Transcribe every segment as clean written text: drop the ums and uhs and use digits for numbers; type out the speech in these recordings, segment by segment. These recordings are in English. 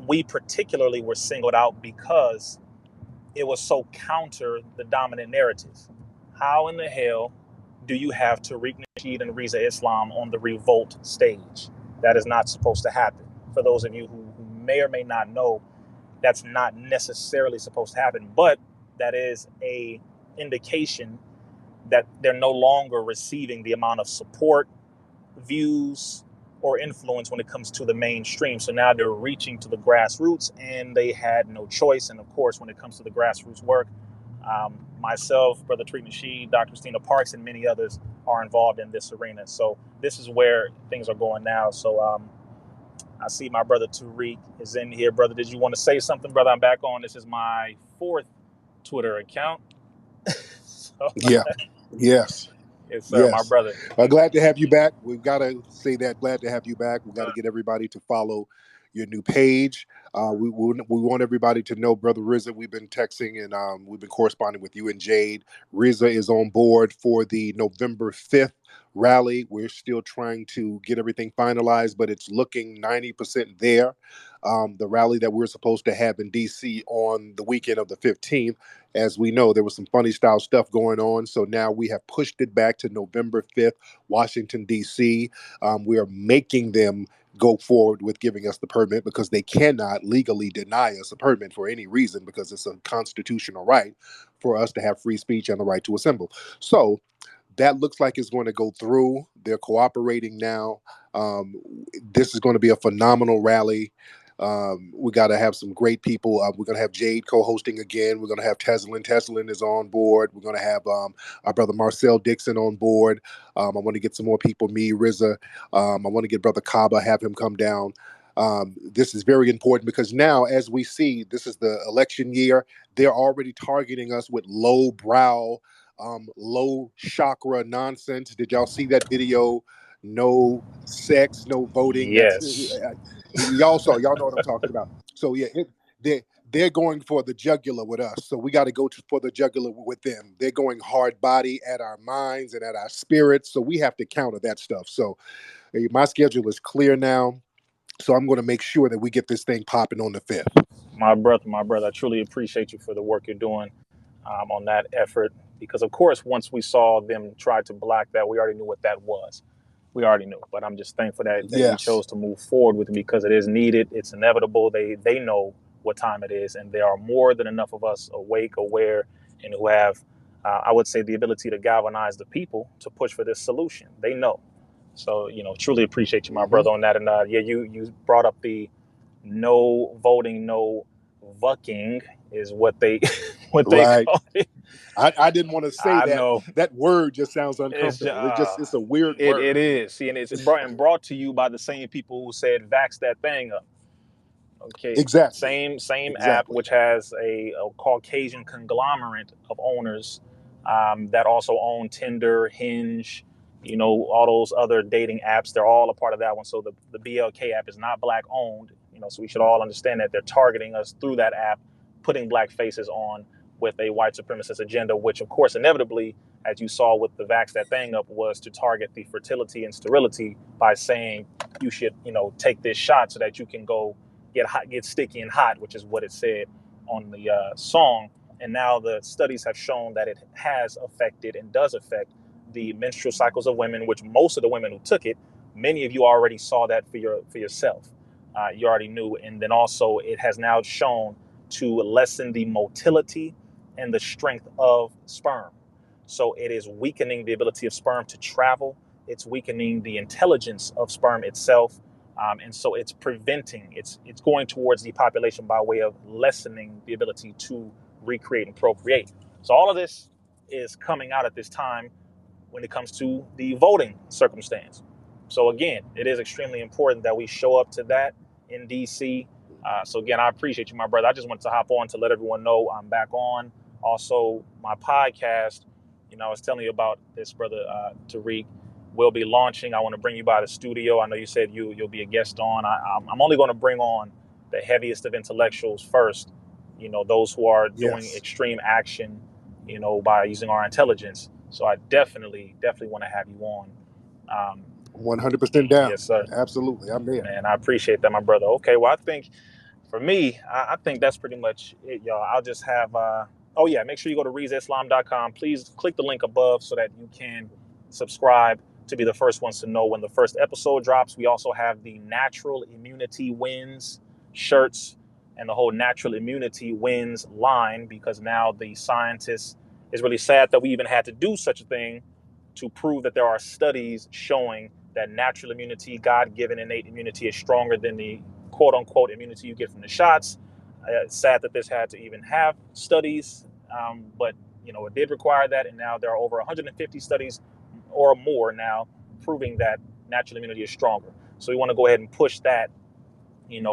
we particularly were singled out because it was so counter the dominant narrative. How in the hell do you have Tariq Nasheed and Riza Islam on the Revolt stage? That is not supposed to happen. For those of you who may or may not know, that's not necessarily supposed to happen, but that is a indication that they're no longer receiving the amount of support, views, or influence when it comes to the mainstream. So now they're reaching to the grassroots, and they had no choice. And of course, when it comes to the grassroots work, myself, Brother Tariq Nasheed, Dr. Christina Parks, and many others are involved in this arena. So this is where things are going now. So I see my brother Tariq is in here. Brother, did you want to say something, brother? I'm back on. This is my 4th Twitter account. So, Yeah. Yes. yes, sir, my Yes. brother. Glad to have you back. We've got to say that. Glad to have you back. We've got to get everybody to follow your new page. We want everybody to know, Brother Riza, we've been texting and we've been corresponding with you and Jade. Riza is on board for the November 5th rally. We're still trying to get everything finalized, but it's looking 90% there. The rally that we're supposed to have in D.C. on the weekend of the 15th. As we know, there was some funny style stuff going on. So now we have pushed it back to November 5th, Washington, D.C. We are making them go forward with giving us the permit because they cannot legally deny us a permit for any reason because it's a constitutional right for us to have free speech and the right to assemble. So that looks like it's going to go through. They're cooperating now. This is going to be a phenomenal rally. We got to have some great people. We're going to have Jade co-hosting again. We're going to have Teslin. Teslin is on board. We're going to have our brother Marcel Dixon on board. I want to get some more people, me, Riza. I want to get Brother Kaba, have him come down. This is very important because now, as we see, this is the election year. They're already targeting us with low-brow, low chakra nonsense. Did y'all see that video? No sex, no voting. Yes. Y'all know what I'm talking about. So yeah, they're going for the jugular with us. So we got to go for the jugular with them. They're going hard body at our minds and at our spirits. So we have to counter that stuff. So my schedule is clear now. So I'm going to make sure that we get this thing popping on the 5th. My brother, I truly appreciate you for the work you're doing on that effort. Because of course, once we saw them try to block that, we already knew what that was. We already knew, but I'm just thankful that you Yes. chose to move forward with it because it is needed. It's inevitable. They know what time it is, and there are more than enough of us awake, aware, and who have, I would say, the ability to galvanize the people to push for this solution. They know. So, truly appreciate you, my brother, on that. And yeah, you brought up the no voting, no vucking is what they Right. call it. I didn't want to say I that. know. That word just sounds It's uncomfortable. It's a weird word. it is. See, and it's brought to you by the same people who said vax that thing up. Okay. Exactly. Same app, which has a Caucasian conglomerate of owners that also own Tinder, Hinge, all those other dating apps. They're all a part of that one. So the BLK app is not black owned. So we should all understand that they're targeting us through that app, putting black faces on with a white supremacist agenda, which of course inevitably, as you saw with the vax that thing up, was to target the fertility and sterility by saying you should, take this shot so that you can go get hot, get sticky and hot, which is what it said on the song. And now the studies have shown that it has affected and does affect the menstrual cycles of women, which most of the women who took it, many of you already saw that for yourself. You already knew. And then also it has now shown to lessen the motility and the strength of sperm. So it is weakening the ability of sperm to travel. It's weakening the intelligence of sperm itself. And so it's preventing, it's going towards the population by way of lessening the ability to recreate and procreate. So all of this is coming out at this time when it comes to the voting circumstance. So again, it is extremely important that we show up to that in DC. So again, I appreciate you, my brother. I just wanted to hop on to let everyone know I'm back on. Also, my podcast, I was telling you about this, brother Tariq, will be launching. I want to bring you by the studio. I know you said you'll be a guest on. I'm only going to bring on the heaviest of intellectuals first, those who are doing extreme action, by using our intelligence. So I definitely want to have you on. 100% down. Yes, sir. Absolutely. I'm there. And I appreciate that, my brother. Okay, well, I think for me, I think that's pretty much it, y'all. I'll just have, oh yeah, make sure you go to readsislam.com. Please click the link above so that you can subscribe to be the first ones to know when the first episode drops. We also have the Natural Immunity Wins shirts and the whole Natural Immunity Wins line, because now the scientists, it's really sad that we even had to do such a thing to prove that there are studies showing that natural immunity, God-given innate immunity, is stronger than the quote-unquote immunity you get from the shots. It's sad that this had to even have studies, but it did require that, and now there are over 150 studies or more now proving that natural immunity is stronger. So we want to go ahead and push that.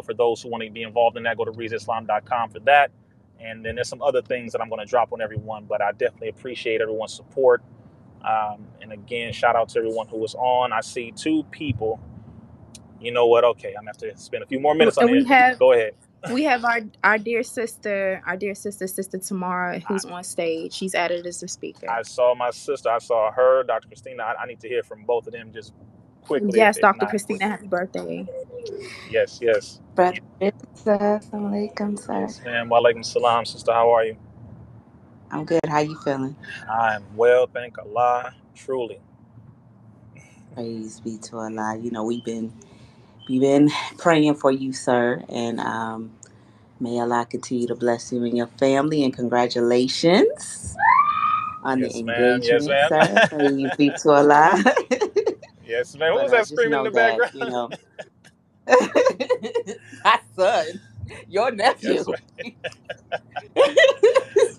For those who want to be involved in that, go to readsislam.com for that. And then there's some other things that I'm going to drop on everyone, but I definitely appreciate everyone's support. And again, shout out to everyone who was on. I see 2 people. You know what? Okay, I'm going to have to spend a few more minutes on it. Go ahead. We have our dear sister, Sister Tamara, who's on stage. She's added as a speaker. I saw my sister. I saw her, Dr. Christina. I need to hear from both of them just quickly. Yes, Dr. Christina, happy birthday. Yes. Brother Assalamu alaikum, sir. Yes, ma'am. Wa alaikum salam, sister. How are you? I'm good. How you feeling? I'm well, thank Allah. Truly. Praise be to Allah. We've been praying for you, sir, and may Allah continue to bless you and your family. And congratulations on the engagement, yes, ma'am. sir. Praise be to Allah. Yes, ma'am. Who was that screaming in the background? My son, your nephew. Yes,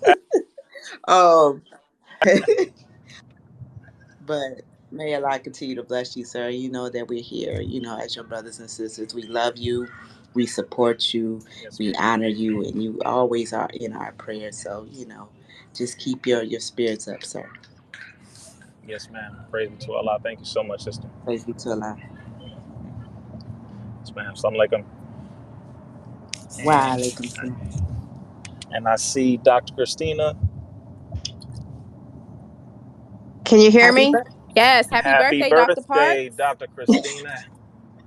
but may Allah continue to bless you, sir. You know that we're here, as your brothers and sisters. We love you. We support you. Yes, we honor you. And you always are in our prayers. So, just keep your spirits up, sir. Yes, ma'am. Praise be to Allah. Thank you so much, sister. Praise be to Allah. Yes, ma'am. Assalamu alaikum. Wa alaikum salam. And I see Dr. Christina. Can you hear me? Yes. Happy birthday, Dr. Parks. Dr. Christina.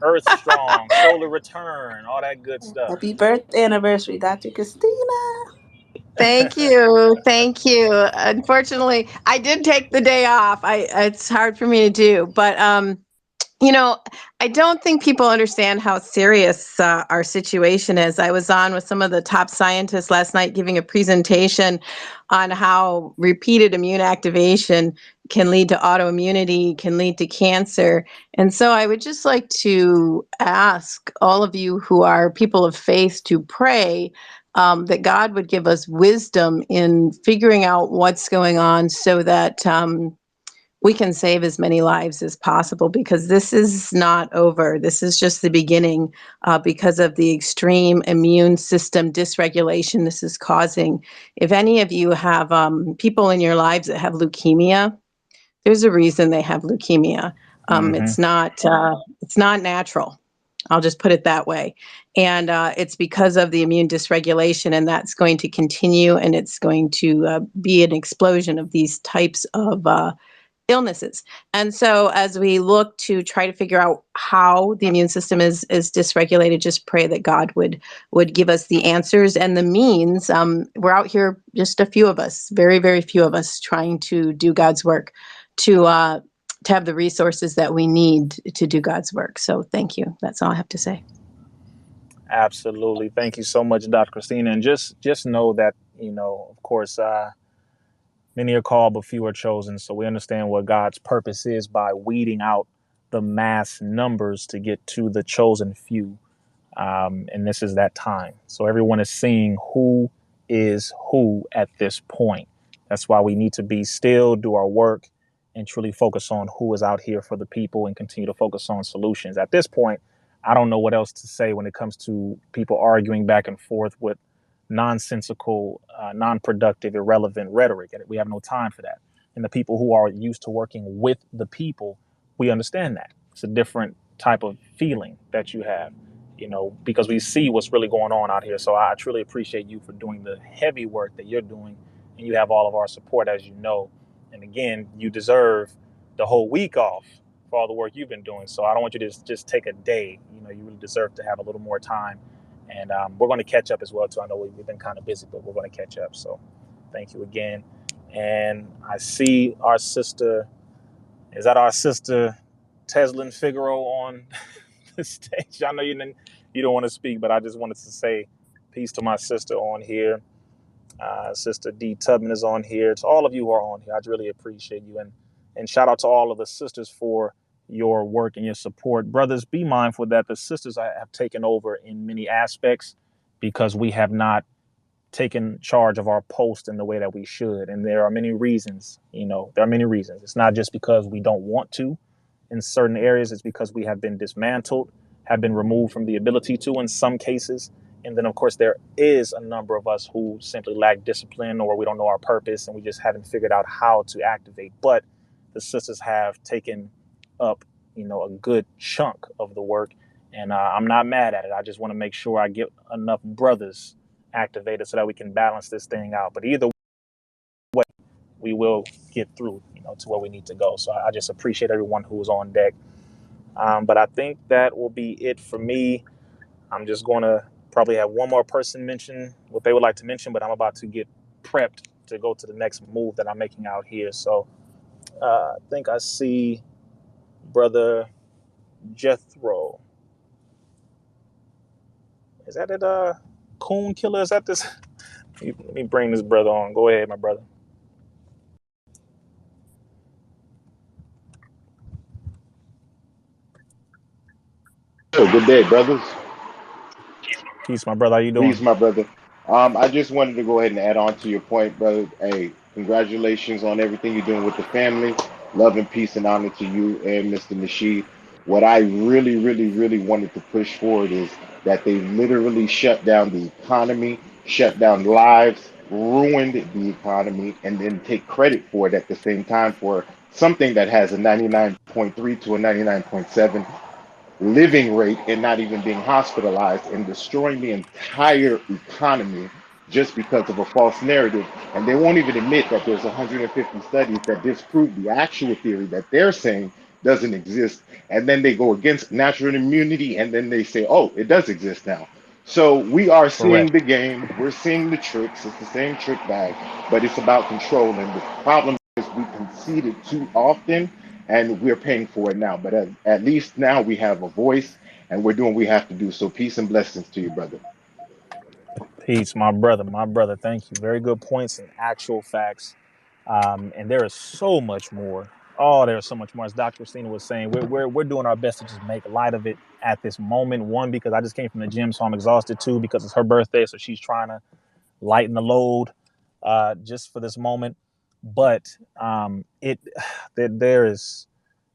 Earth strong, solar return, all that good stuff. Happy birthday anniversary, Dr. Christina. Thank you. Unfortunately, I did take the day off. It's hard for me to do, but I don't think people understand how serious our situation is. I was on with some of the top scientists last night giving a presentation on how repeated immune activation can lead to autoimmunity, can lead to cancer. And so I would just like to ask all of you who are people of faith to pray that God would give us wisdom in figuring out what's going on so that we can save as many lives as possible, because this is not over. This is just the beginning because of the extreme immune system dysregulation this is causing. If any of you have people in your lives that have leukemia, there's a reason they have leukemia. It's not natural. I'll just put it that way. And it's because of the immune dysregulation, and that's going to continue, and it's going to be an explosion of these types of illnesses. And so as we look to try to figure out how the immune system is dysregulated, just pray that God would give us the answers and the means. We're out here, just a few of us, very, very few of us, trying to do God's work, to have the resources that we need to do God's work. So thank you. That's all I have to say. Absolutely. Thank you so much, Dr. Christina. And just know that, of course, many are called, but few are chosen. So we understand what God's purpose is by weeding out the mass numbers to get to the chosen few. And this is that time. So everyone is seeing who is who at this point. That's why we need to be still, do our work, and truly focus on who is out here for the people and continue to focus on solutions. At this point, I don't know what else to say when it comes to people arguing back and forth with nonsensical, non-productive, irrelevant rhetoric. And we have no time for that. And the people who are used to working with the people, we understand that. It's a different type of feeling that you have, because we see what's really going on out here. So I truly appreciate you for doing the heavy work that you're doing. And you have all of our support, as you know. And again, you deserve the whole week off for all the work you've been doing. So I don't want you to just take a day. You really deserve to have a little more time And we're going to catch up as well too. I know we've been kind of busy, but we're going to catch up. So thank you again. And I see our sister, is that our sister Teslin Figaro on the stage? I know you don't want to speak, but I just wanted to say peace to my sister on here. Sister D Tubman is on here. To all of you who are on here, I really appreciate you. And shout out to all of the sisters for your work and your support. Brothers, be mindful that the sisters have taken over in many aspects because we have not taken charge of our post in the way that we should. And there are many reasons, there are many reasons. It's not just because we don't want to in certain areas. It's because we have been dismantled, have been removed from the ability to in some cases. And then, of course, there is a number of us who simply lack discipline or we don't know our purpose and we just haven't figured out how to activate. But the sisters have taken up, a good chunk of the work. And I'm not mad at it. I just want to make sure I get enough brothers activated so that we can balance this thing out. But either way, we will get through, to where we need to go. So I just appreciate everyone who was on deck. But I think that will be it for me. I'm just going to probably have one more person mention what they would like to mention, but I'm about to get prepped to go to the next move that I'm making out here. So I think I see Brother Jethro. Is that it? Coon Killer? Is that this? Let me bring this brother on. Go ahead, my brother. Good day, brothers. Peace, my brother. How you doing? Peace, my brother. I just wanted to go ahead and add on to your point, brother. Hey, congratulations on everything you're doing with the family. Love and peace and honor to you and Mr. Nasheed. What I really, really, really wanted to push forward is that they literally shut down the economy, shut down lives, ruined the economy, and then take credit for it at the same time for something that has a 99.3 to a 99.7 living rate and not even being hospitalized and destroying the entire economy just because of a false narrative. And they won't even admit that there's 150 studies that disprove the actual theory that they're saying doesn't exist. And then they go against natural immunity and then they say, oh, it does exist now. So we are seeing Correct. the game, we're seeing the tricks, it's the same trick bag, but it's about control. And the problem is we conceded too often and we're paying for it now. But at least now we have a voice and we're doing what we have to do. So peace and blessings to you, brother. Peace, my brother. My brother. Thank you. Very good points and actual facts. And there is so much more. Oh, there's so much more. As Dr. Christina was saying, we're doing our best to just make light of it at this moment. One, because I just came from the gym, so I'm exhausted. Two, because it's her birthday, so she's trying to lighten the load just for this moment. But there is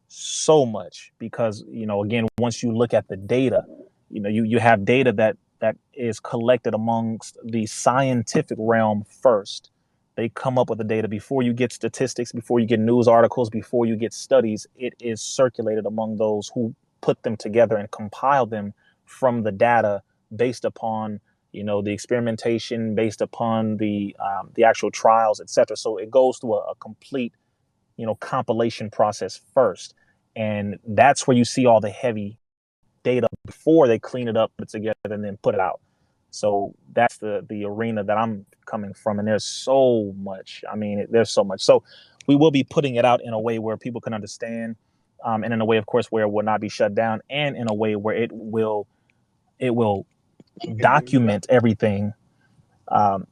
so much because, again, once you look at the data, you have data that is collected amongst the scientific realm first. They come up with the data before you get statistics, before you get news articles, before you get studies. It is circulated among those who put them together and compile them from the data based upon, the experimentation, based upon the actual trials, etc. So it goes through a complete, compilation process first. And that's where you see all the heavy data before they clean it up, put it together, and then put it out. So that's the arena that I'm coming from. And there's so much. I mean, there's so much. So we will be putting it out in a way where people can understand, and in a way, of course, where it will not be shut down, and in a way where it will document everything.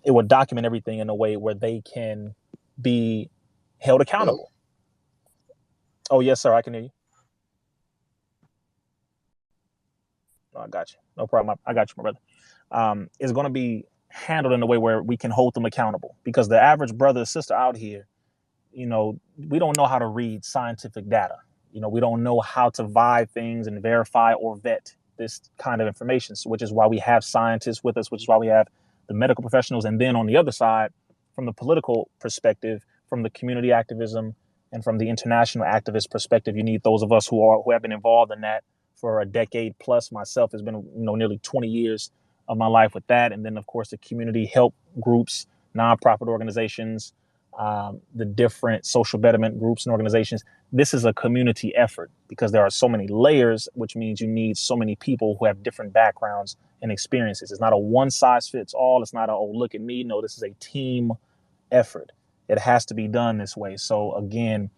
It will document everything in a way where they can be held accountable. Oh, yes, sir. I can hear you. No, I got you. No problem. I got you, my brother. Is going to be handled in a way where we can hold them accountable, because the average brother or sister out here, we don't know how to read scientific data. We don't know how to vibe things and verify or vet this kind of information, which is why we have scientists with us, which is why we have the medical professionals. And then on the other side, from the political perspective, from the community activism, and from the international activist perspective, you need those of us who have been involved in that for a decade plus. Myself has been, nearly 20 years of my life with that. And then, of course, the community help groups, nonprofit organizations, the different social betterment groups and organizations. This is a community effort because there are so many layers, which means you need so many people who have different backgrounds and experiences. It's not a one size fits all. It's not a, oh, look at me. No, this is a team effort. It has to be done this way. So again,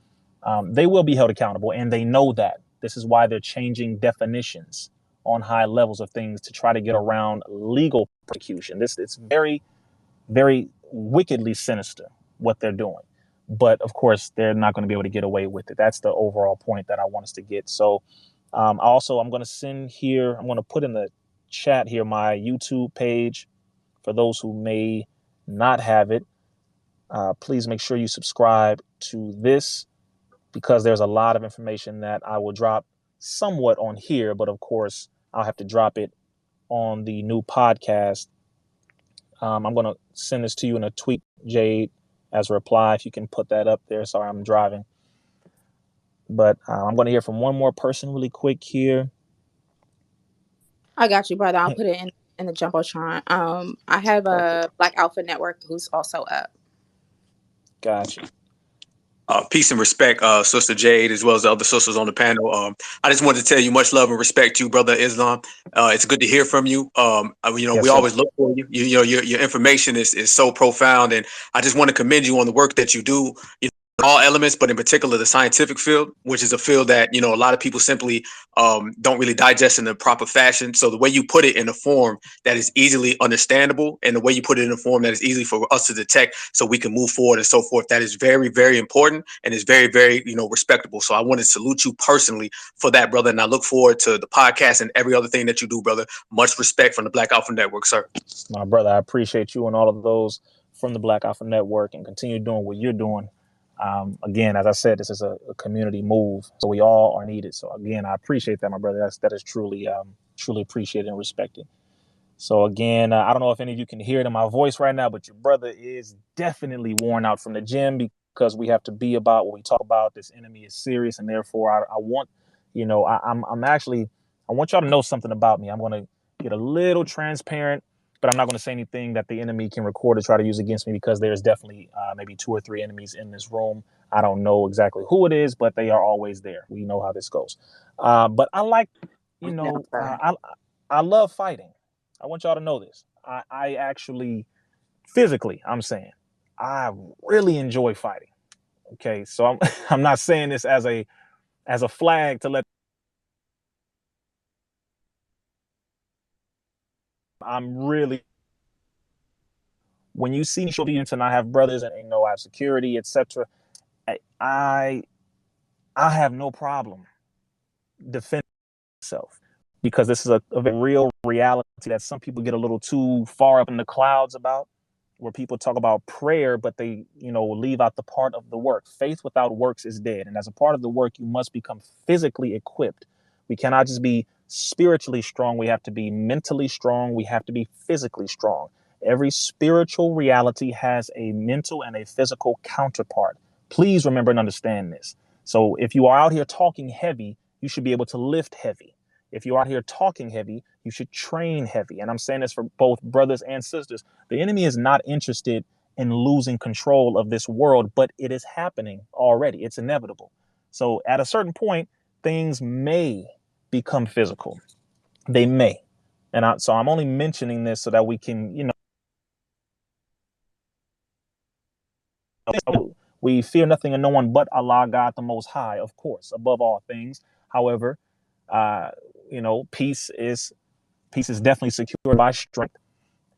they will be held accountable, and they know that. This is why they're changing definitions on high levels of things to try to get around legal persecution. It's very, very wickedly sinister what they're doing. But of course, they're not going to be able to get away with it. That's the overall point that I want us to get. So I'm going to send here, I'm going to put in the chat here my YouTube page for those who may not have it. Please make sure you subscribe to this, because there's a lot of information that I will drop somewhat on here, but of course I'll have to drop it on the new podcast. I'm going to send this to you in a tweet, Jade, as a reply, if you can put that up there. Sorry, I'm driving. But I'm going to hear from one more person really quick here. I got you, brother. I'll put it in the Jumbotron. I have a Black Alpha Network who's also up. Gotcha. Peace and respect, Sister Jade, as well as the other sisters on the panel. I just wanted to tell you much love and respect to you, Brother Islam. It's good to hear from you. We always look for you. Your information is so profound, and I just want to commend you on the work that you do. All elements, but in particular the scientific field, which is a field that a lot of people simply don't really digest in the proper fashion. So the way you put it in a form that is easily understandable, and the way you put it in a form that is easy for us to detect, so we can move forward and so forth, that is very, very important, and is very, very respectable. So I want to salute you personally for that, brother, and I look forward to the podcast and every other thing that you do, brother. Much respect from the Black Alpha Network, sir. My brother, I appreciate you and all of those from the Black Alpha Network, and continue doing what you're doing. Again, as I said, this is a community move, so we all are needed. So again, I appreciate that, my brother. That is truly appreciated and respected. So again, I don't know if any of you can hear it in my voice right now, but your brother is definitely worn out from the gym, because we have to be about what we talk about. This enemy is serious, and therefore I want, I want y'all to know something about me. I'm going to get a little transparent, but I'm not going to say anything that the enemy can record to try to use against me, because there's definitely maybe 2 or 3 enemies in this room. I don't know exactly who it is, but they are always there. We know how this goes. But I like, I love fighting. I want y'all to know this. I actually, physically, I'm saying, I really enjoy fighting. Okay, so I'm not saying this as a flag to let. I'm really, when you see me show you and I have brothers and I have security, etc., I have no problem defending myself, because this is a real reality that some people get a little too far up in the clouds about, where people talk about prayer, but they, leave out the part of the work. Faith without works is dead. And as a part of the work, you must become physically equipped. We cannot just be spiritually strong. We have to be mentally strong. We have to be physically strong. Every spiritual reality has a mental and a physical counterpart. Please remember and understand this. So if you are out here talking heavy, you should be able to lift heavy. If you're out here talking heavy, you should train heavy. And I'm saying this for both brothers and sisters. The enemy is not interested in losing control of this world, but it is happening already. It's inevitable. So at a certain point, things may become physical. They may. And so I'm only mentioning this so that we can, we fear nothing and no one but Allah, God the Most High, of course, above all things. However, peace is definitely secured by strength.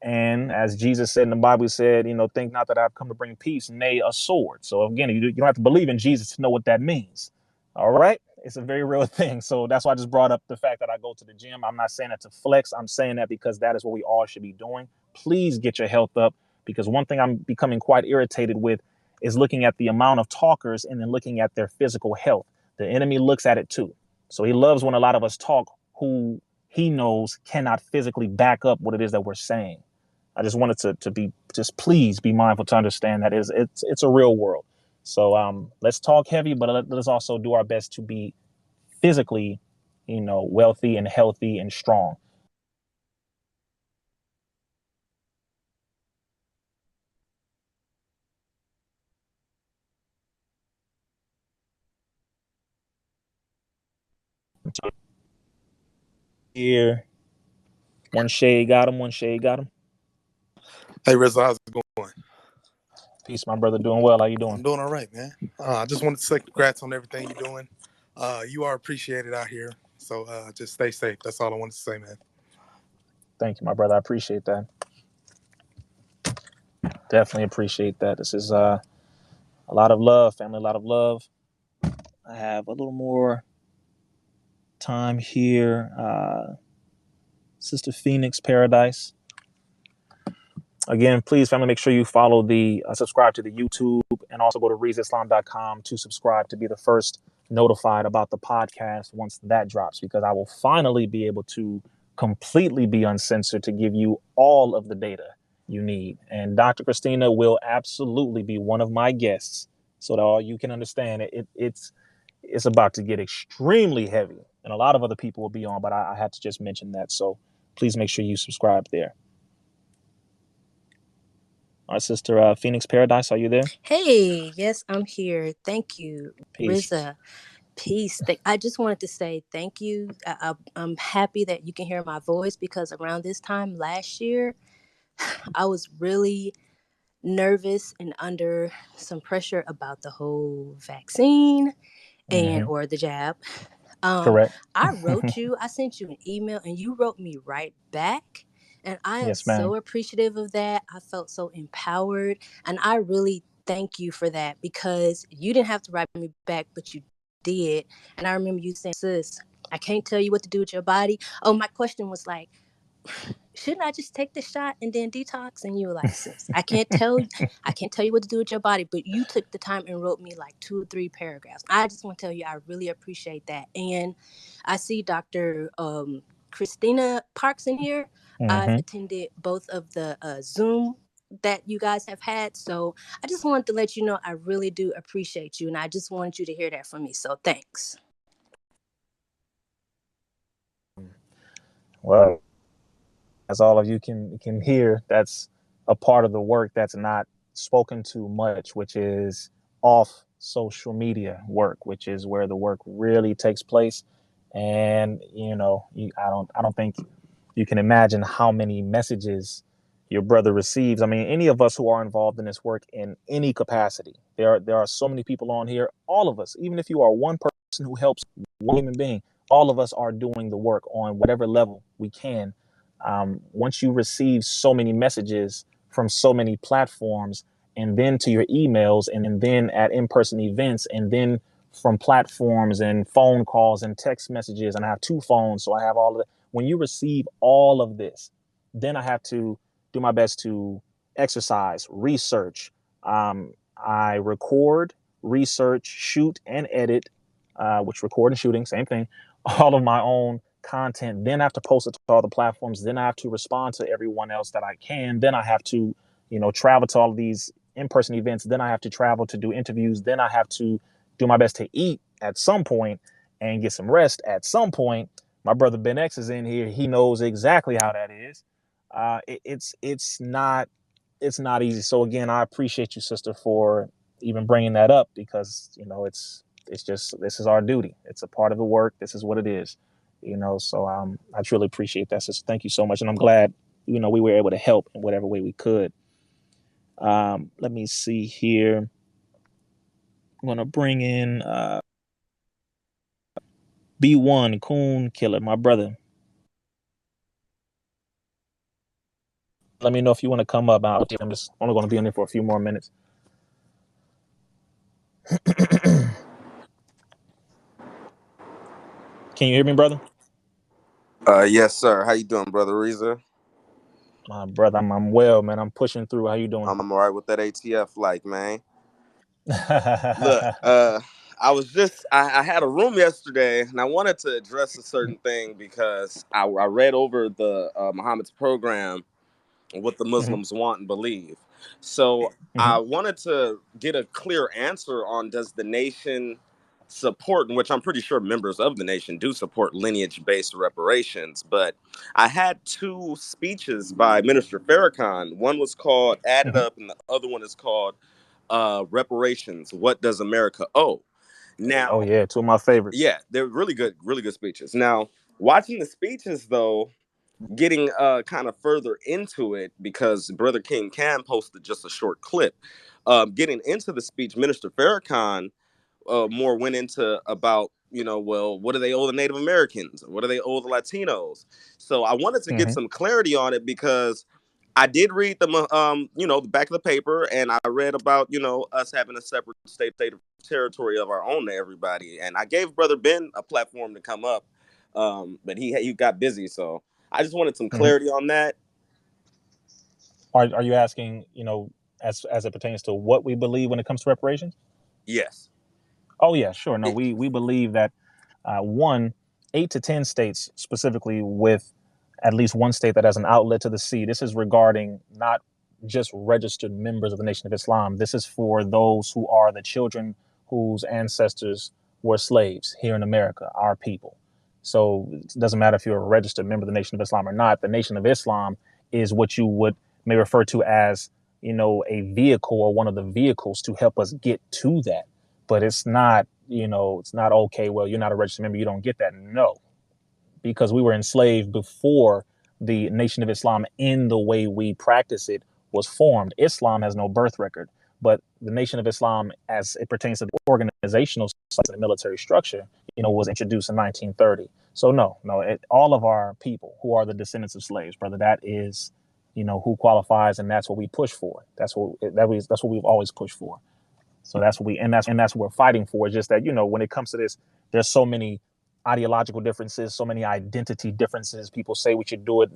And as Jesus said in the Bible, he said, think not that I've come to bring peace, nay, a sword. So again, you don't have to believe in Jesus to know what that means. All right. It's a very real thing. So that's why I just brought up the fact that I go to the gym. I'm not saying that to flex. I'm saying that because that is what we all should be doing. Please get your health up, because one thing I'm becoming quite irritated with is looking at the amount of talkers and then looking at their physical health. The enemy looks at it too. So he loves when a lot of us talk who he knows cannot physically back up what it is that we're saying. I just wanted to be, just please be mindful to understand that it's a real world. So let's talk heavy, but let's also do our best to be physically, wealthy and healthy and strong. to here. One shade got him. One shade got him. Hey, Rizzo, how's it going? Peace, my brother. Doing well. How you doing? I'm doing all right, man. I just wanted to say congrats on everything you're doing. You are appreciated out here. So just stay safe. That's all I wanted to say, man. Thank you, my brother. I appreciate that. Definitely appreciate that. This is a lot of love, family, a lot of love. I have a little more time here. Sister Phoenix Paradise. Again, please, family, make sure you follow subscribe to the YouTube, and also go to RizaIslam.com to subscribe to be the first notified about the podcast once that drops, because I will finally be able to completely be uncensored to give you all of the data you need. And Dr. Christina will absolutely be one of my guests, so that all you can understand it's about to get extremely heavy, and a lot of other people will be on, but I had to just mention that. So please make sure you subscribe there. Our sister Phoenix Paradise, are you there? Hey, yes, I'm here. Thank you, Peace. Riza. Peace. I just wanted to say thank you. I'm happy that you can hear my voice, because around this time last year, I was really nervous and under some pressure about the whole vaccine or the jab. Correct. I wrote you, I sent you an email, and you wrote me right back. And I am Yes, ma'am. so appreciative of that. I felt so empowered. And I really thank you for that, because you didn't have to write me back, but you did. And I remember you saying, sis, I can't tell you what to do with your body. Oh, my question was like, shouldn't I just take the shot and then detox? And you were like, sis, I can't tell you what to do with your body. But you took the time and wrote me like 2 or 3 paragraphs. I just want to tell you, I really appreciate that. And I see Dr. Christina Parks in here. I've attended both of the Zoom that you guys have had. So I just wanted to let you know I really do appreciate you. And I just wanted you to hear that from me. So thanks. Well, as all of you can hear, that's a part of the work that's not spoken to much, which is off social media work, which is where the work really takes place. And I don't think you can imagine how many messages your brother receives. I mean, any of us who are involved in this work in any capacity, there are so many people on here. All of us, even if you are one person who helps one human being, all of us are doing the work on whatever level we can. Once you receive so many messages from so many platforms, and then to your emails, and then at in-person events, and then from platforms and phone calls and text messages, and I have 2 phones, so I have all of it. When you receive all of this, then I have to do my best to exercise, research. I record, research, shoot, and edit, which record and shooting, same thing, all of my own content. Then I have to post it to all the platforms. Then I have to respond to everyone else that I can. Then I have to, travel to all of these in-person events. Then I have to travel to do interviews. Then I have to do my best to eat at some point and get some rest at some point. My brother Ben X is in here. He knows exactly how that is. It's not easy. So again, I appreciate you, sister, for even bringing that up, because it's just, this is our duty. It's a part of the work. This is what it is. So I truly appreciate that, sister. Thank you so much, and I'm glad we were able to help in whatever way we could. Let me see here. I'm gonna bring in B1 Coon Killer, my brother. Let me know if you want to come up. I'm just only going to be on there for a few more minutes. Can you hear me, brother? Yes, sir. How you doing, brother Riza? Brother, I'm well, man. I'm pushing through. How you doing? I'm all right with that ATF, man. Look, I had a room yesterday, and I wanted to address a certain thing, because I read over the Muhammad's program and what the Muslims want and believe. So I wanted to get a clear answer on, does the nation support, in which I'm pretty sure members of the nation do support, lineage-based reparations. But I had 2 speeches by Minister Farrakhan. One was called Add It Up, and the other one is called Reparations, What Does America Owe? Oh Now, yeah, two of my favorites. yeah, they're really good speeches. Now, watching the speeches though, getting kind of further into it because Brother King Cam posted just a short clip. Getting into the speech, Minister Farrakhan more went into about, well, what do they owe the Native Americans? What do they owe the Latinos? So I wanted to get Hmm. some clarity on it because I did read the back of the paper, and I read about, us having a separate state of territory of our own to everybody. And I gave Brother Ben a platform to come up, but he got busy. So I just wanted some Hmm. clarity on that. Are you asking, as it pertains to what we believe when it comes to reparations? Yes. Oh yeah, sure. No, we believe that 8 to 10 states, specifically with at least one state that has an outlet to the sea. This is regarding not just registered members of the Nation of Islam. This is for those who are the children whose ancestors were slaves here in America, our people. So it doesn't matter if you're a registered member of the Nation of Islam or not. The Nation of Islam is what you may refer to as, a vehicle or one of the vehicles to help us get to that. But it's not, it's not okay. Well, you're not a registered member, you don't get that. No, because we were enslaved before the Nation of Islam in the way we practice it was formed. Islam has no birth record, but the Nation of Islam, as it pertains to the organizational side of the military structure, was introduced in 1930. So no, all of our people who are the descendants of slaves, brother, that is, who qualifies, and that's what we push for. That's what we've always pushed for. So that's what that's what we're fighting for. It's just that, when it comes to this, there's so many ideological differences, so many identity differences. People say we should do it,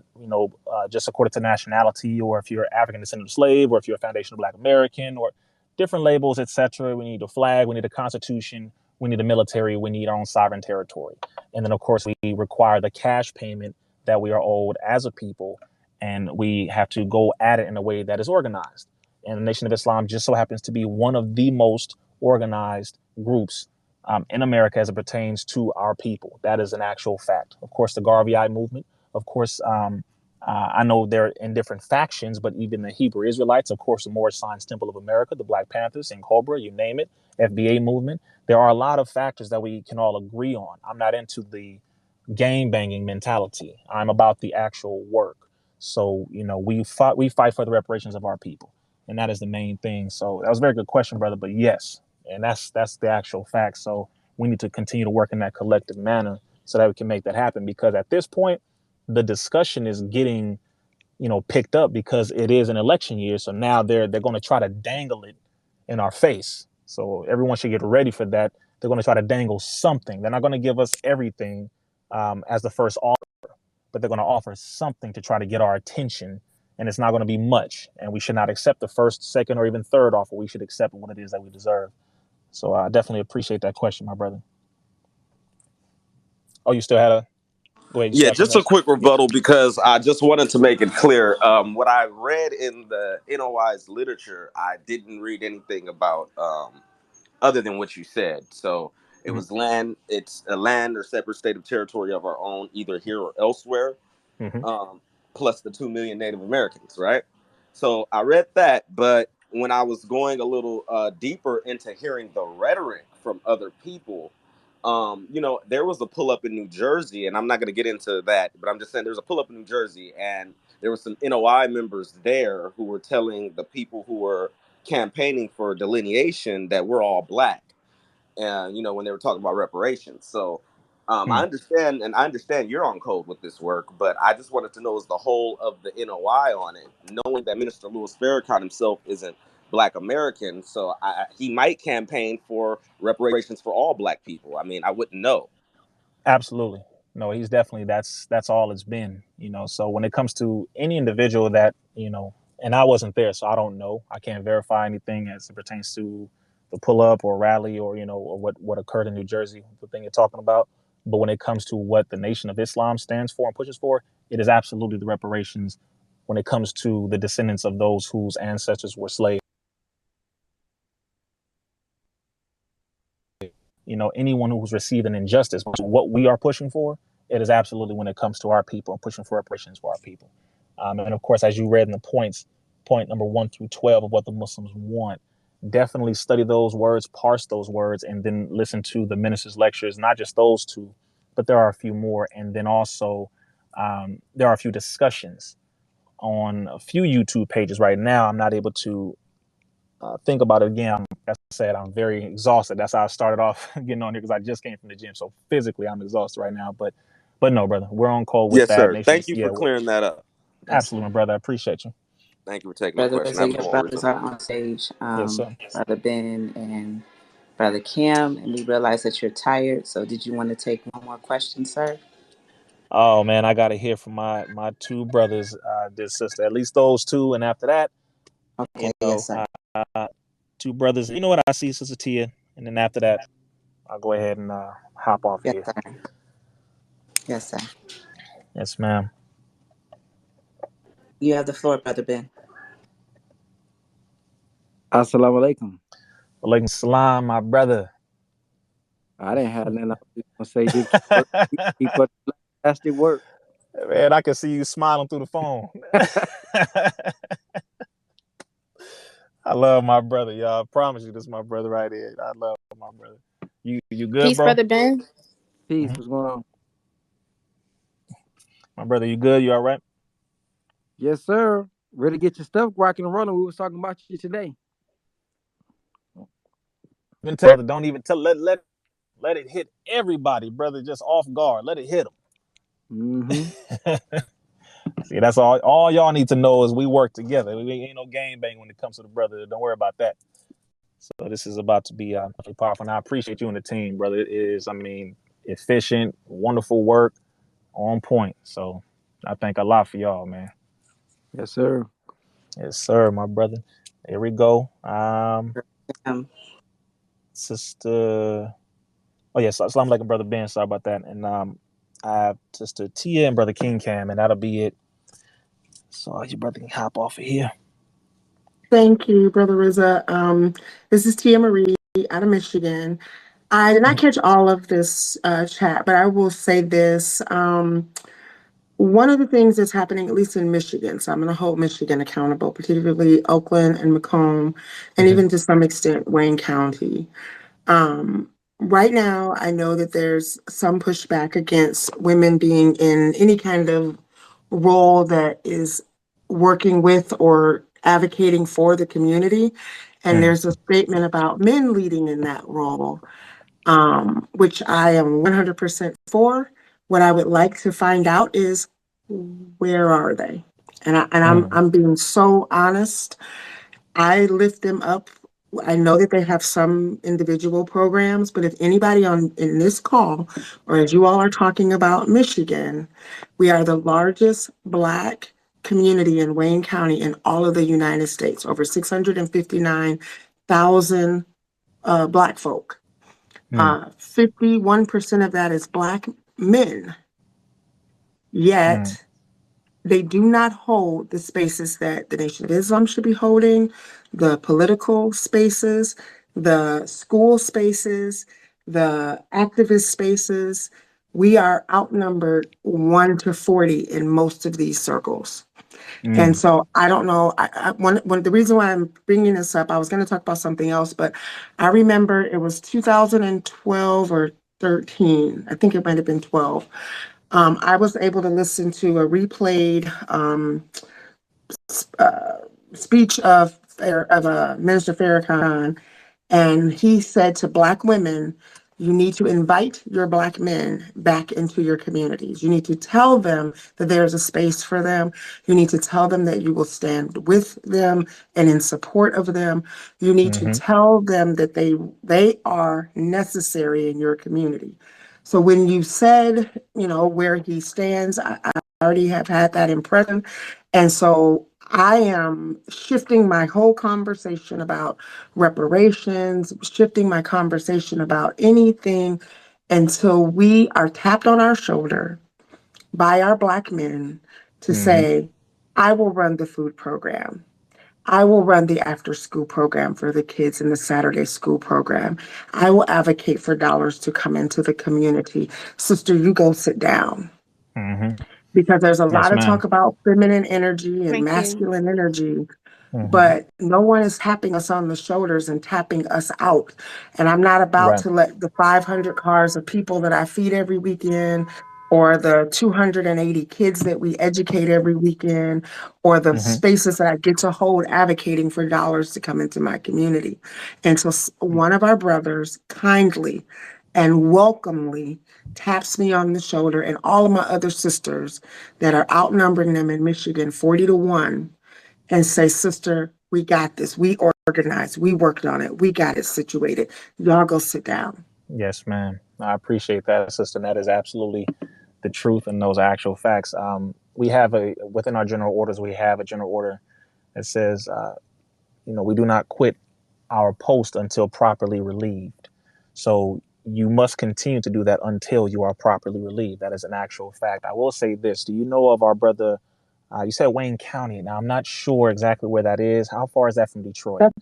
just according to nationality, or if you're African descendant of slave, or if you're a foundational Black American, or different labels, etc. We need a flag, we need a constitution, we need a military, we need our own sovereign territory. And then, of course, we require the cash payment that we are owed as a people, and we have to go at it in a way that is organized. And the Nation of Islam just so happens to be one of the most organized groups in America as it pertains to our people. That is an actual fact. Of course, the Garveyite movement, of course, I know they're in different factions, but even the Hebrew Israelites, of course, the Moorish Science Temple of America, the Black Panthers, and Cobra, you name it, FBA movement. There are a lot of factors that we can all agree on. I'm not into the gang banging mentality. I'm about the actual work. So, we fight for the reparations of our people. And that is the main thing. So that was a very good question, brother. But yes, and that's the actual fact. So we need to continue to work in that collective manner so that we can make that happen. Because at this point, the discussion is getting, picked up because it is an election year. So now they're going to try to dangle it in our face. So everyone should get ready for that. They're going to try to dangle something. They're not going to give us everything as the first offer, but they're going to offer something to try to get our attention. And it's not going to be much. And we should not accept the first, second, or even third offer. We should accept what it is that we deserve. So I definitely appreciate that question, my brother. Oh, you still had a... Go ahead. You still Yeah, have something just a else? quick rebuttal because I just wanted to make it clear. What I read in the NOI's literature, I didn't read anything about other than what you said. So it Mm-hmm. was land. It's a land or separate state of territory of our own, either here or elsewhere. Mm-hmm. Plus the 2 million Native Americans, right? So I read that, but when I was going a little deeper into hearing the rhetoric from other people, there was a pull up in New Jersey, and I'm not going to get into that, but I'm just saying there's a pull up in New Jersey, and there were some NOI members there who were telling the people who were campaigning for delineation that we're all Black, and when they were talking about reparations. So I understand you're on code with this work, but I just wanted to know is the whole of the NOI on it, knowing that Minister Louis Farrakhan himself isn't Black American, so he might campaign for reparations for all Black people. I mean, I wouldn't know. Absolutely. No, he's definitely, that's all it's been, So when it comes to any individual that, and I wasn't there, so I don't know. I can't verify anything as it pertains to the pull up or rally or, or what occurred in New Jersey, the thing you're talking about. But when it comes to what the Nation of Islam stands for and pushes for, it is absolutely the reparations when it comes to the descendants of those whose ancestors were slaves. Anyone who's received an injustice, what we are pushing for, it is absolutely when it comes to our people and pushing for reparations for our people. And of course, as you read in the points, point number 1 through 12 of what the Muslims want, definitely study those words, parse those words, and then listen to the minister's lectures, not just those two, but there are a few more. And then also there are a few discussions on a few YouTube pages right now. I'm not able to think about it again. As I said, I'm very exhausted. That's how I started off getting on here, because I just came from the gym. So physically I'm exhausted right now, but no, brother, we're on call with Yes, that. sir. Make sure Thank you yeah, for clearing that up. absolutely, my brother. I appreciate you. Thank you for taking my Brother question. I Rizzo, have a your floor, brothers Rizzo. are on stage. Yes, sir. Brother Ben and Brother Kim, and we realize that you're tired. So did you want to take one more question, sir? Oh man, I gotta hear from my two brothers, this sister, at least those two, and after that, Okay, yes, sir. two brothers. You know what? I see Sister Tia, and then after that, I'll go ahead and hop off Yes, here. sir. Yes, sir. Yes, ma'am. You have the floor, Brother Ben. Assalamu alaikum. Walaikum salam, my brother. I didn't have nothing. I was just gonna say, just keep up the fantastic work. Man, I can see you smiling through the phone. I love my brother, y'all. I promise you, this is my brother right here. I love my brother. You good, Peace, bro? Brother Ben. Peace. What's going on? My brother, you good? You all right? Yes, sir. Ready to get your stuff rocking and rolling. We was talking about you today. Don't even tell. Let it hit everybody, brother. Just off guard. Let it hit them. See, that's all y'all need to know is we work together. We ain't no game bang when it comes to the brother. Don't worry about that. So this is about to be powerful. And I appreciate you and the team, brother. It is, efficient, wonderful work, on point. So I thank Allah for y'all, man. Yes, sir. Yes, sir, my brother. Here we go. Sister. Oh yes, assalamu alaikum, Brother Ben. Sorry about that. And I have Sister Tia and Brother King Cam, and that'll be it. So your brother can hop off of here. Thank you, Brother Rizza. This is Tia Marie out of Michigan. I did not catch all of this chat, but I will say this. One of the things that's happening, at least in Michigan, so I'm going to hold Michigan accountable, particularly Oakland and Macomb, and even to some extent Wayne County. Right now, I know that there's some pushback against women being in any kind of role that is working with or advocating for the community. And there's a statement about men leading in that role, which I am 100% for. What I would like to find out is, where are they? And I'm being so honest. I lift them up. I know that they have some individual programs, but if anybody in this call, or as you all are talking about Michigan, we are the largest Black community in Wayne County in all of the United States, over 659,000 Black folk. 51% of that is Black men. Yet they do not hold the spaces that the Nation of Islam should be holding, the political spaces, the school spaces, the activist spaces. We are outnumbered 1 to 40 in most of these circles. And so I don't know. The reason why I'm bringing this up, I was going to talk about something else, but I remember it was 2012 or 13. I think it might have been 12. I was able to listen to a replayed speech of Minister Farrakhan, and he said to Black women, you need to invite your Black men back into your communities. You need to tell them that there's a space for them. You need to tell them that you will stand with them and in support of them. You need to tell them that they are necessary in your community. So when you said, where he stands, I already have had that impression. And so I am shifting my whole conversation about reparations, shifting my conversation about anything until we are tapped on our shoulder by our Black men to say, I will run the food program. I will run the after school program for the kids in the Saturday school program. I will advocate for dollars to come into the community. Sister, you go sit down. Because there's a lot of talk about feminine energy and masculine energy. but no one is tapping us on the shoulders and tapping us out. And I'm not about Right. to let the 500 cars of people that I feed every weekend, or the 280 kids that we educate every weekend, or the spaces that I get to hold advocating for dollars to come into my community. And so one of our brothers kindly and welcomely taps me on the shoulder, and all of my other sisters that are outnumbering them in Michigan 40-1, and say, sister, we got this. We organized. We worked on it. We got it situated. Y'all go sit down. Yes, ma'am. I appreciate that, sister. That is absolutely the truth, and those are actual facts. We have within our general orders, we have a general order that says, we do not quit our post until properly relieved. So you must continue to do that until you are properly relieved. That is an actual fact. I will say this. Do you know of our brother? You said Wayne County. Now, I'm not sure exactly where that is. How far is that from Detroit? That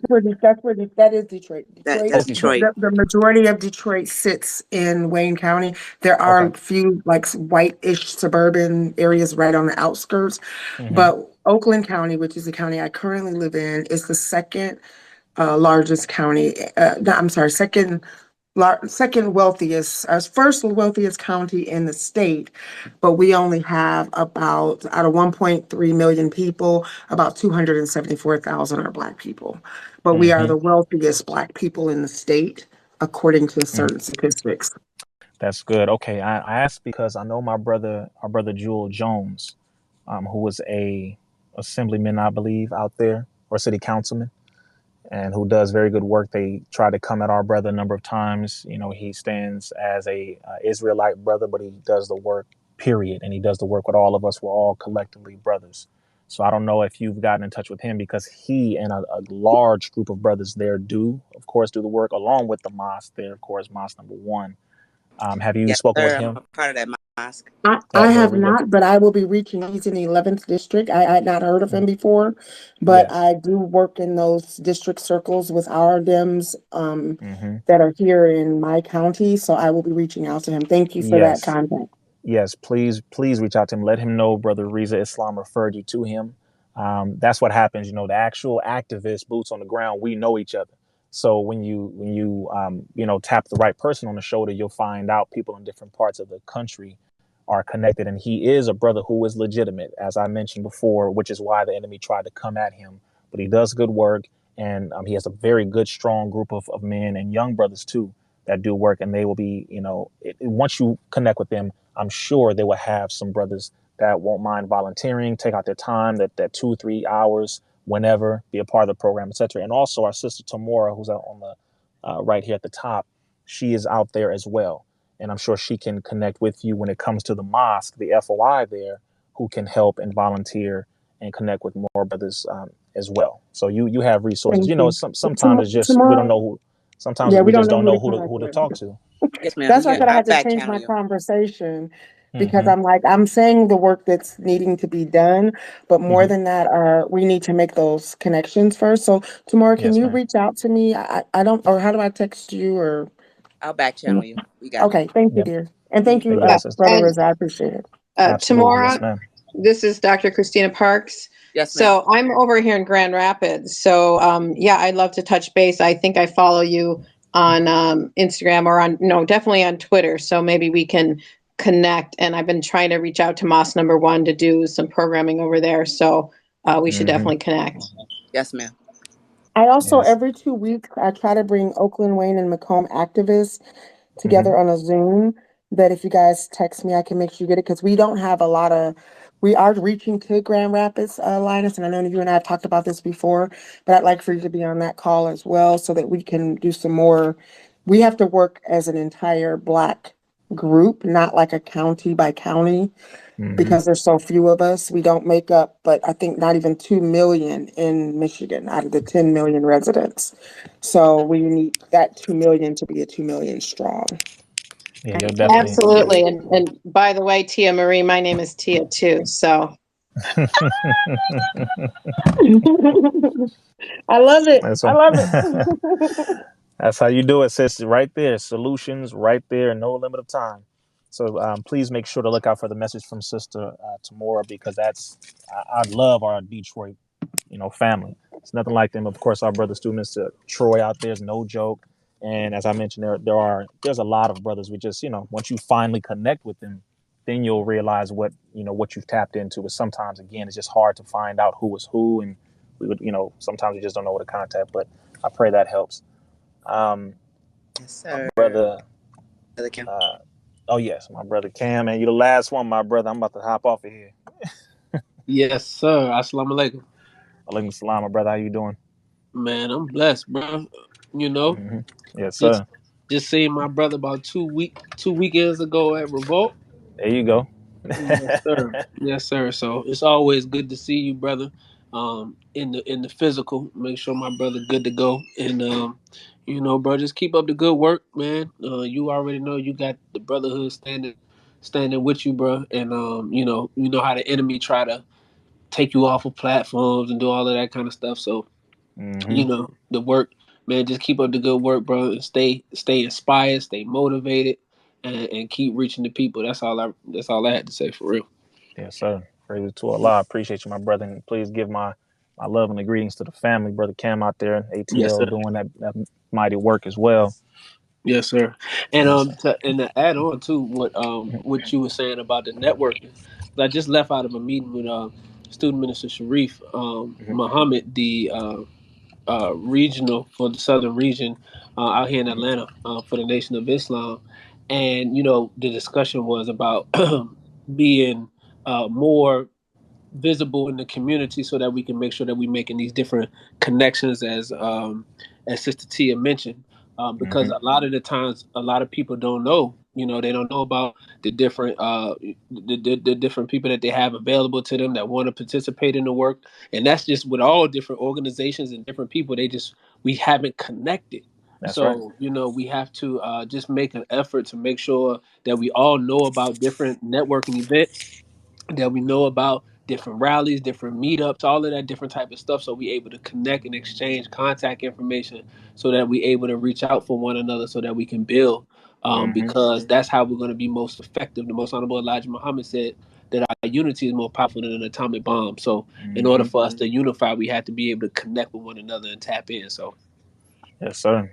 is Detroit. That's Okay. Detroit. The majority of Detroit sits in Wayne County. There are a few like white-ish suburban areas right on the outskirts, but Oakland County, which is the county I currently live in, is the second largest county. Second wealthiest, first wealthiest county in the state, but we only have about, out of 1.3 million people, about 274,000 are Black people. But we are the wealthiest Black people in the state, according to certain statistics. That's good. Okay, I asked because I know our brother Jewel Jones, who was a assemblyman, I believe, out there, or city councilman, and who does very good work. They try to come at our brother a number of times. He stands as a Israelite brother, but he does the work, period. And he does the work with all of us. We're all collectively brothers. So I don't know if you've gotten in touch with him, because he and a large group of brothers there do, of course, do the work along with the mosque there, of course, Mosque Number 1. Have you Yes, spoken with sir. I'm him? a part of that mosque. I have not, but I will be reaching. He's in the 11th district. I had not heard of him before, but Yes. I do work in those district circles with our Dems that are here in my county. So I will be reaching out to him. Thank you for that Yes. contact. Yes, please reach out to him. Let him know Brother Reza Islam referred you to him. That's what happens. The actual activists, boots on the ground, we know each other. So when you tap the right person on the shoulder, you'll find out people in different parts of the country are connected. And he is a brother who is legitimate, as I mentioned before, which is why the enemy tried to come at him. But he does good work, and he has a very good, strong group of men and young brothers too that do work. And they will be, once you connect with them, I'm sure they will have some brothers that won't mind volunteering, take out their time, that 2-3 hours, whenever, be a part of the program, etc. And also our sister Tamora, who's out on the right here at the top, she is out there as well. And I'm sure she can connect with you when it comes to the mosque, the FOI there, who can help and volunteer and connect with more brothers as well. So you have resources. Thank you. Sometimes it's just we don't know who. Sometimes Yeah, we we don't just know don't who know to connect who to with. talk to. Yes, ma'am. That's why I said I I'll had to back change channel my you. conversation, because I'm saying the work that's needing to be done, but more than that, we need to make those connections first. So tomorrow, can Yes, you ma'am. reach out to me? I don't, or how do I text you, or? I'll back channel you. We got Okay, thank you, Yep. dear. And thank you, Yes, sister. Brother And Riza. I appreciate it. Absolutely. Yes, Tamora, ma'am. this is Dr. Christina Parks. Yes, ma'am. So I'm over here in Grand Rapids. So yeah, I'd love to touch base. I think I follow you on Instagram, or definitely on Twitter. So maybe we can connect. And I've been trying to reach out to Mosque Number 1 to do some programming over there. So we should definitely connect. Yes, ma'am. I also, Yes. every 2 weeks, I try to bring Oakland, Wayne, and Macomb activists together on a Zoom, that if you guys text me, I can make sure you get it, because we don't have a lot of, we are reaching to Grand Rapids, Linus, and I know you and I have talked about this before, but I'd like for you to be on that call as well, so that we can do some more. We have to work as an entire Black group, not like a county by county, because there's so few of us. We don't make up, but I think not even 2 million in Michigan out of the 10 million residents. So we need that 2 million to be a 2 million strong. Yeah, you'll definitely. Absolutely. And by the way, Tia Marie, my name is Tia too. So I love it. That's I what- love it. That's how you do it, sis. Right there. Solutions right there. No limit of time. So please make sure to look out for the message from Sister Tamora, because I love our Detroit, family. It's nothing like them. Of course, our brother students, Troy out there is no joke. And as I mentioned, there's a lot of brothers. We just, once you finally connect with them, then you'll realize what you've tapped into. But sometimes, again, it's just hard to find out who is who, and we would, sometimes we just don't know where to contact. But I pray that helps. Yes, sir. Brother. Brother Cam. Oh yes, my brother Cam, man, you the last one, my brother. I'm about to hop off of here. Yes, sir. Assalamu alaikum. Alaikum salam, my brother. How you doing? Man, I'm blessed, bro. Yes, sir. Just seeing my brother about 2 weekends ago at Revolt. There you go. Yes, sir. Yes, sir. So it's always good to see you, brother. In the physical, make sure my brother good to go, and bro, just keep up the good work, man. You already know you got the brotherhood standing with you, bro, and you know how the enemy try to take you off of platforms and do all of that kind of stuff. So the work, man, just keep up the good work, bro, and stay inspired, stay motivated, and keep reaching the people. That's all I had to say, for real. Yes, sir. Praise to Allah. I appreciate you, my brother, and please give my love and the greetings to the family, brother Cam out there, ATL, Yes, sir. doing that mighty work as well. Yes, sir. And to add on to what you were saying about the networking, I just left out of a meeting with student minister Sharif Muhammad, the regional for the southern region out here in Atlanta for the Nation of Islam, and the discussion was about being more visible in the community so that we can make sure that we're making these different connections, as Sister Tia mentioned, because a lot of the times a lot of people don't know, they don't know about the different the different people that they have available to them that want to participate in the work. And that's just with all different organizations and different people. We haven't connected. That's right. So we have to just make an effort to make sure that we all know about different networking events, that we know about different rallies, different meetups, all of that different type of stuff, so we able to connect and exchange contact information, so that we able to reach out for one another, so that we can build, because that's how we're going to be most effective. The Most Honorable Elijah Muhammad said that our unity is more powerful than an atomic bomb. So in order for us to unify, we have to be able to connect with one another and tap in. So yes, sir.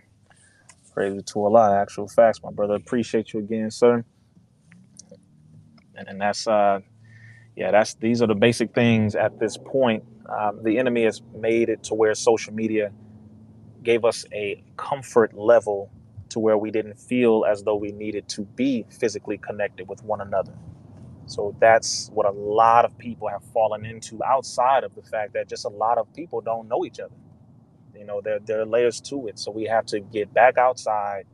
Praise to Allah. Actual facts, my brother. Appreciate you again, sir. And that's these are the basic things at this point. The enemy has made it to where social media gave us a comfort level to where we didn't feel as though we needed to be physically connected with one another. So that's what a lot of people have fallen into, outside of the fact that just a lot of people don't know each other. There are layers to it. So we have to get back outside,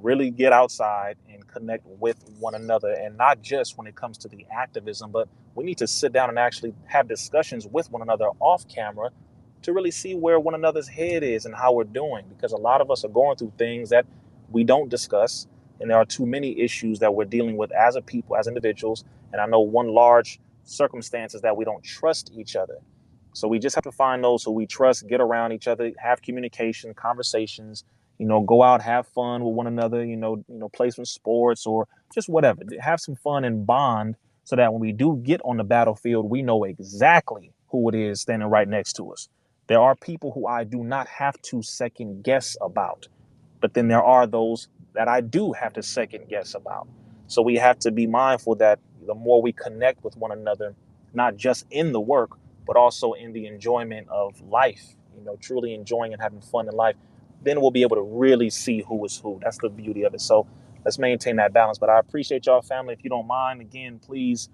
really get outside and connect with one another. And not just when it comes to the activism, but we need to sit down and actually have discussions with one another off camera to really see where one another's head is and how we're doing. Because a lot of us are going through things that we don't discuss. And there are too many issues that we're dealing with as a people, as individuals. And I know one large circumstance is that we don't trust each other. So we just have to find those who we trust, get around each other, have communication, conversations, go out, have fun with one another, play some sports or just whatever. Have some fun and bond, so that when we do get on the battlefield, we know exactly who it is standing right next to us. There are people who I do not have to second guess about, but then there are those that I do have to second guess about. So we have to be mindful that the more we connect with one another, not just in the work, but also in the enjoyment of life, truly enjoying and having fun in life, then we'll be able to really see who is who. That's the beauty of it. So let's maintain that balance. But I appreciate y'all, family. If you don't mind, again, please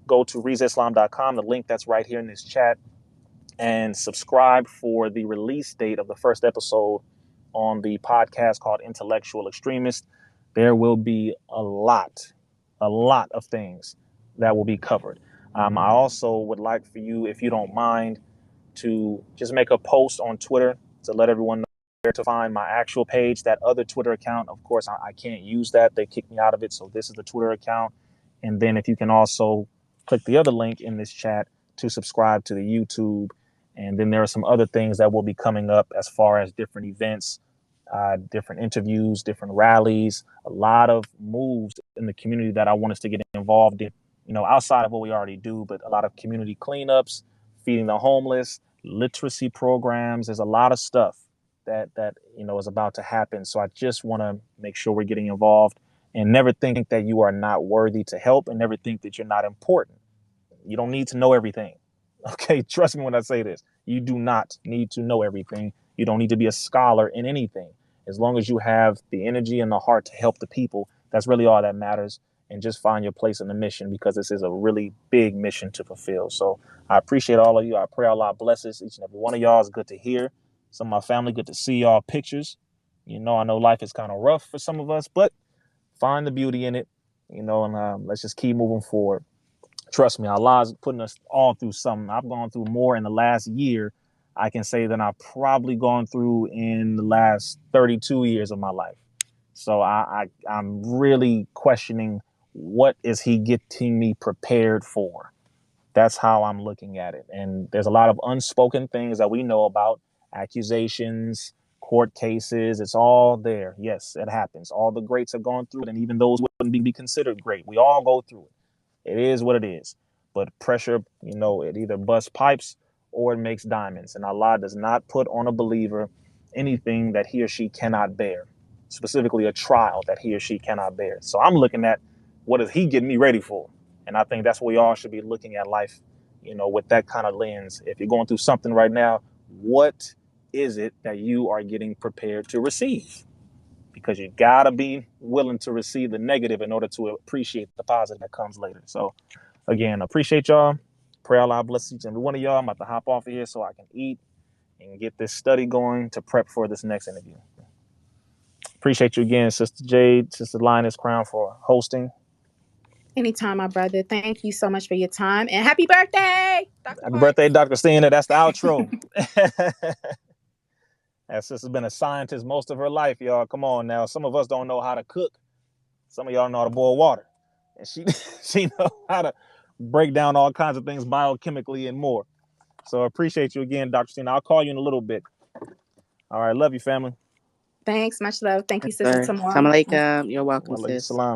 go to RizaIslam.com, the link that's right here in this chat, and subscribe for the release date of the first episode on the podcast called Intellectual Extremist. There will be a lot of things that will be covered. I also would like for you, if you don't mind, to just make a post on Twitter to let everyone know where to find my actual page. That other Twitter account, of course, I can't use that. They kicked me out of it. So this is the Twitter account. And then if you can also click the other link in this chat to subscribe to the YouTube. And then there are some other things that will be coming up as far as different events, different interviews, different rallies, a lot of moves in the community that I want us to get involved in, outside of what we already do, but a lot of community cleanups, feeding the homeless, literacy programs. There's a lot of stuff that is about to happen. So I just want to make sure we're getting involved, and never think that you are not worthy to help, and never think that you're not important. You don't need to know everything. Okay, trust me when I say this. You do not need to know everything. You don't need to be a scholar in anything. As long as you have the energy and the heart to help the people, that's really all that matters. And just find your place in the mission, because this is a really big mission to fulfill. So I appreciate all of you. I pray Allah blesses each and every one of y'all. It's good to hear. Some of my family, good to see y'all pictures. I know life is kind of rough for some of us, but find the beauty in it, and let's just keep moving forward. Trust me, Allah's putting us all through something. I've gone through more in the last year, I can say, than I've probably gone through in the last 32 years of my life. So I'm really questioning, what is he getting me prepared for? That's how I'm looking at it. And there's a lot of unspoken things that we know about, accusations, court cases. It's all there. Yes, it happens. All the greats have gone through it, and even those wouldn't be considered great. We all go through it. It is what it is. But pressure, it either busts pipes or it makes diamonds. And Allah does not put on a believer anything that he or she cannot bear, specifically a trial that he or she cannot bear. So I'm looking at, what is he getting me ready for? And I think that's what we all should be looking at life, with that kind of lens. If you're going through something right now, what is it that you are getting prepared to receive? Because you gotta be willing to receive the negative in order to appreciate the positive that comes later. So again, appreciate y'all. Pray Allah bless each and every one of y'all. I'm about to hop off of here so I can eat and get this study going to prep for this next interview. Appreciate you again, Sister Jade, Sister Lioness Crown, for hosting. Anytime, my brother. Thank you so much for your time, and happy birthday, Dr. Happy birthday, Dr. Stina. That's the outro. That sister's been a scientist most of her life, y'all. Come on now. Some of us don't know how to cook. Some of y'all know how to boil water. And she know how to break down all kinds of things biochemically and more. So I appreciate you again, Dr. Stina. I'll call you in a little bit. All right. Love you, family. Thanks. Much love. Thank you, Sir. Sister Tamara. Assalamu alaikum. You're welcome, Walaikum sis. salam.